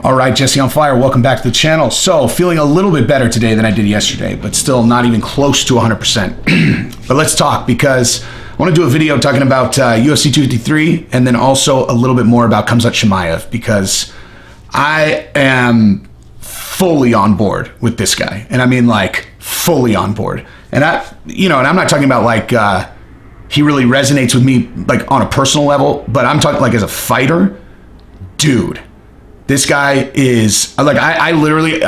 All right, Jesse on fire. Welcome back to the channel. So, feeling a little bit better today than I did yesterday, but still not even close to 100%. But let's talk, because I want to do a video talking about UFC 253 and then also a little bit more about Khamzat Chimaev, because I am fully on board with this guy. And I mean, like, fully on board. And and I'm not talking about like he really resonates with me like on a personal level, but I'm talking like as a fighter, dude. This guy is like, I literally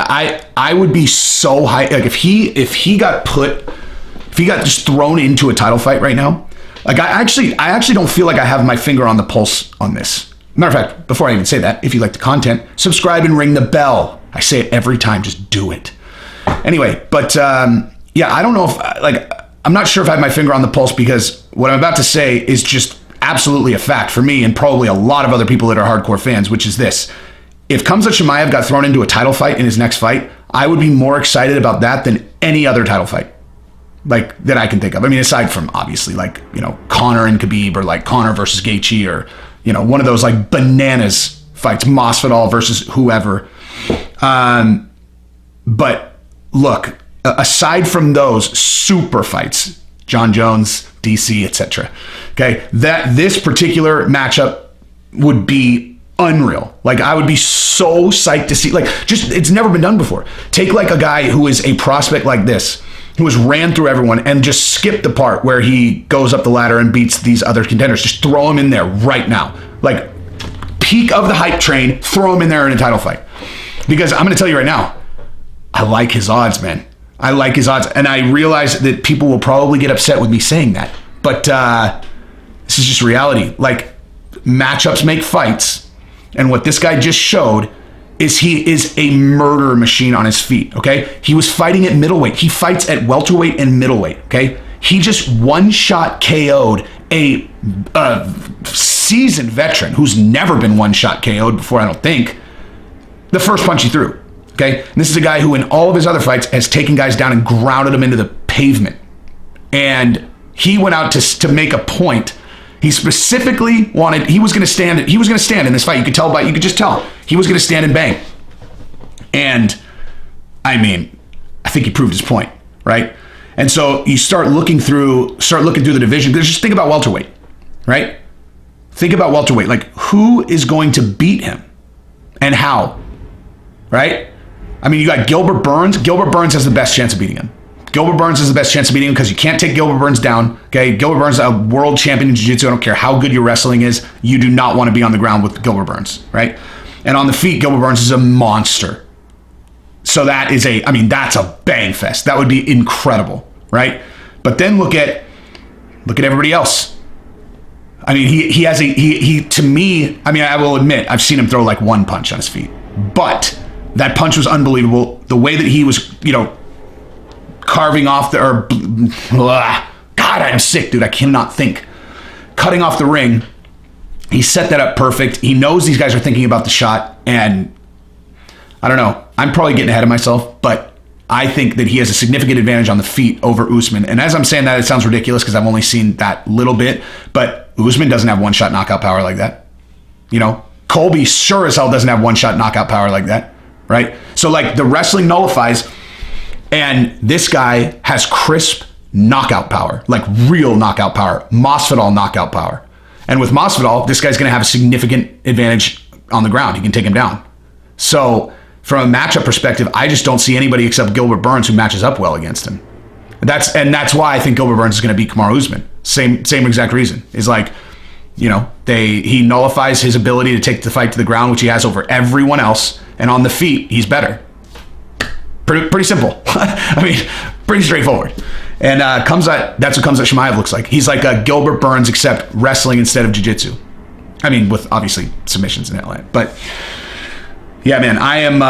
would be so high. Like if he got just thrown into a title fight right now, like I actually don't feel like I have my finger on the pulse on this. Matter of fact, before I even say that, if you like the content, subscribe and ring the bell. I say it every time, just do it. Anyway, but yeah, I don't know if I'm not sure if I have my finger on the pulse, because what I'm about to say is just absolutely a fact for me and probably a lot of other people that are hardcore fans, which is this. If Khamzat Chimaev got thrown into a title fight in his next fight, I would be more excited about that than any other title fight, like, that I can think of. I mean, aside from obviously like, Conor and Khabib, or like Conor versus Gaethje, or, one of those like bananas fights, Masvidal versus whoever. But look, aside from those super fights, John Jones, DC, etc. Okay, this particular matchup would be unreal. Like, I would be so psyched to see, like, just, it's never been done before. Take like a guy who is a prospect like this, who has ran through everyone, and just skip the part where he goes up the ladder and beats these other contenders. Just throw him in there right now. Like, peak of the hype train, throw him in there in a title fight. Because I'm going to tell you right now, I like his odds, man. I like his odds. And I realize that people will probably get upset with me saying that. But this is just reality. Like, matchups make fights. And what this guy just showed is he is a murder machine on his feet, okay? He was fighting at middleweight. He fights at welterweight and middleweight, okay? He just one-shot KO'd a seasoned veteran who's never been one-shot KO'd before, I don't think, the first punch he threw, okay? And this is a guy who in all of his other fights has taken guys down and grounded them into the pavement. And he went out to make a point. He specifically wanted, he was going to stand in this fight. You could just tell he was going to stand and bang. And I mean, I think he proved his point, right? And so you start looking through the division. Just think about welterweight, right? Think about welterweight. Like, who is going to beat him and how, right? I mean, you got Gilbert Burns. Gilbert Burns has the best chance of beating him. Gilbert Burns has the best chance of beating him because you can't take Gilbert Burns down, okay? Gilbert Burns is a world champion in jiu-jitsu. I don't care how good your wrestling is. You do not want to be on the ground with Gilbert Burns, right? And on the feet, Gilbert Burns is a monster. So that's a bang fest. That would be incredible, right? But then look at everybody else. I mean, he to me, I mean, I will admit, I've seen him throw like one punch on his feet. But that punch was unbelievable. The way that he was, carving off God, I'm sick, dude. I cannot think. Cutting off the ring. He set that up perfect. He knows these guys are thinking about the shot. And I don't know. I'm probably getting ahead of myself, but I think that he has a significant advantage on the feet over Usman. And as I'm saying that, it sounds ridiculous because I've only seen that little bit, but Usman doesn't have one-shot knockout power like that. Colby sure as hell doesn't have one-shot knockout power like that, right? So like the wrestling nullifies. And this guy has crisp knockout power, like real knockout power, Masvidal knockout power. And with Masvidal, this guy's going to have a significant advantage on the ground. He can take him down. So from a matchup perspective, I just don't see anybody except Gilbert Burns who matches up well against him. That's why I think Gilbert Burns is going to beat Kamaru Usman. Same exact reason. Is like, he nullifies his ability to take the fight to the ground, which he has over everyone else. And on the feet, he's better. Pretty simple. I mean, pretty straightforward. And that's what Khamzat Chimaev looks like. He's like a Gilbert Burns, except wrestling instead of jiu-jitsu. I mean, with obviously submissions and all that. But yeah, man, I'm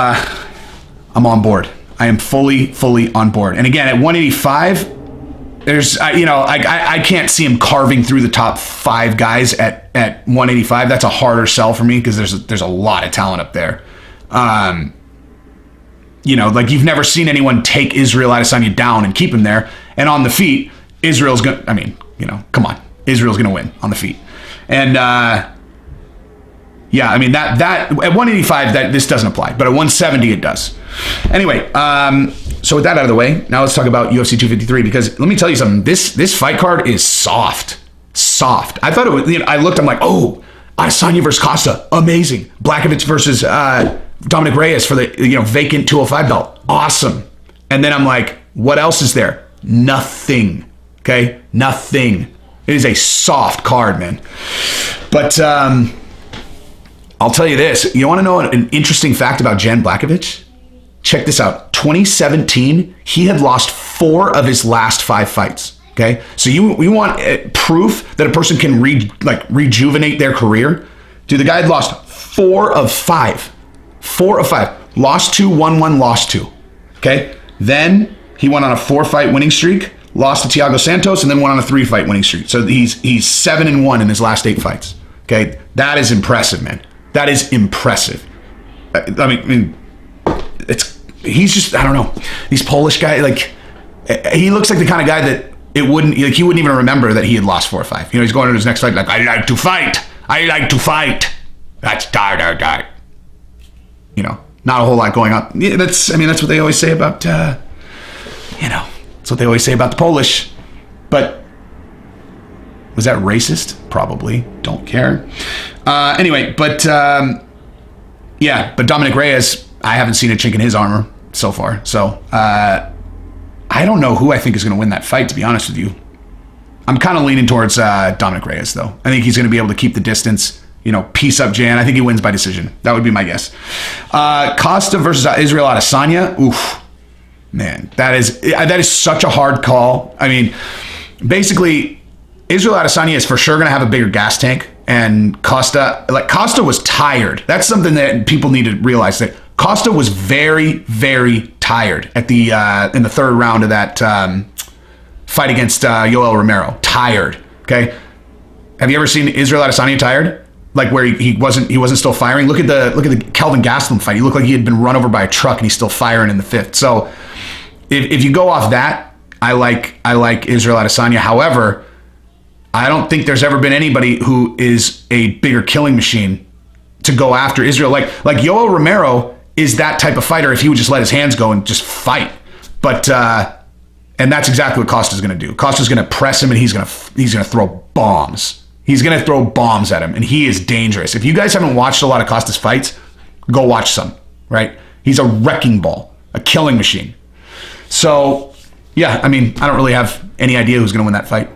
on board. I am fully on board. And again, at 185, I can't see him carving through the top 5 guys at 185. That's a harder sell for me because there's a lot of talent up there. Like you've never seen anyone take Israel Adesanya down and keep him there. And on the feet, Israel's going to, come on. Israel's going to win on the feet. And Yeah, I mean, that at 185, that this doesn't apply, but at 170, it does. Anyway, so with that out of the way, now let's talk about UFC 253, because let me tell you something. This fight card is soft. I thought it was, I looked, I'm like, oh, Adesanya versus Costa, amazing. Blachowicz versus Dominic Reyes for the vacant 205 belt, awesome. And then I'm like, what else is there? Nothing. Okay, nothing. It is a soft card, man. But I'll tell you this. You want to know an interesting fact about Jan Blachowicz? Check this out. 2017, he had lost 4 of his last 5 fights. Okay, so you want proof that a person can rejuvenate their career? Dude, the guy had lost 4 of 5. 4 of 5. Lost 2, won 1, lost 2. Okay, then he went on a 4-fight winning streak, lost to Thiago Santos, and then went on a 3-fight winning streak. So he's 7-1 in his last 8 fights. Okay, that is impressive, man. That is impressive. I mean, he's just, I don't know. These Polish guys, he looks like the kind of guy that he wouldn't even remember that he had lost 4 or 5. He's going to his next fight like, I like to fight. That's die. Not a whole lot going on. Yeah, that's what they always say about, that's what they always say about the Polish. But was that racist? Probably. Don't care. Anyway, but Dominic Reyes, I haven't seen a chink in his armor so far. So I don't know who I think is going to win that fight, to be honest with you. I'm kind of leaning towards Dominic Reyes, though. I think he's going to be able to keep the distance, piece up Jan. I think he wins by decision. That would be my guess. Costa versus Israel Adesanya. Oof. Man, that is such a hard call. I mean, basically, Israel Adesanya is for sure going to have a bigger gas tank, and Costa was tired. That's something that people need to realize, that Costa was very, very tired at the in the 3rd round of that fight against Yoel Romero. Tired. Okay. Have you ever seen Israel Adesanya tired? Like where he wasn't still firing? Look at the Kelvin Gastelum fight. He looked like he had been run over by a truck, and he's still firing in the 5th. So if you go off that, I like Israel Adesanya. However, I don't think there's ever been anybody who is a bigger killing machine to go after Israel. Like Yoel Romero is that type of fighter if he would just let his hands go and just fight. But and that's exactly what Costa's going to do. Costa's going to press him, and he's going to throw bombs. He's going to throw bombs at him, and he is dangerous. If you guys haven't watched a lot of Costa's fights, go watch some, right? He's a wrecking ball, a killing machine. So, yeah, I mean, I don't really have any idea who's going to win that fight.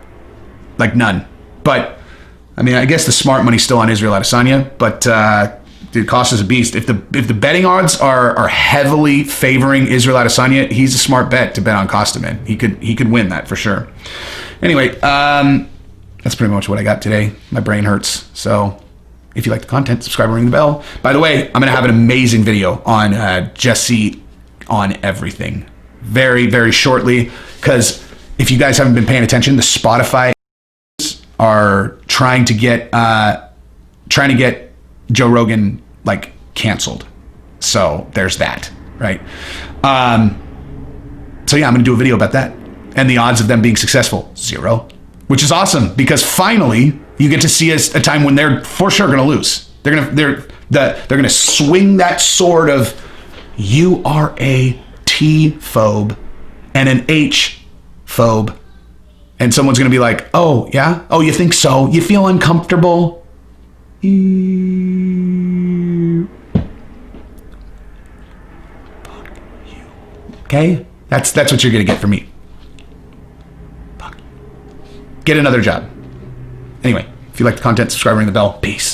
Like, none. But, I mean, I guess the smart money's still on Israel Adesanya, but dude, Costa's a beast. If the betting odds are heavily favoring Israel Adesanya, he's a smart bet to bet on Costa, man. He could win that for sure. Anyway, that's pretty much what I got today. My brain hurts. So if you like the content, subscribe and ring the bell. By the way, I'm going to have an amazing video on Jesse on everything very, very shortly, because if you guys haven't been paying attention, the Spotify are trying to get Joe Rogan canceled. So there's that, right? So yeah, I'm gonna do a video about that, and the odds of them being successful, 0, which is awesome, because finally you get to see a time when they're for sure gonna lose. They're gonna swing that sword of, you are a T-phobe and an H-phobe. And someone's going to be like, oh, yeah? Oh, you think so? You feel uncomfortable? Fuck you. Okay? That's what you're going to get from me. Fuck. Get another job. Anyway, if you like the content, subscribe, ring the bell. Peace.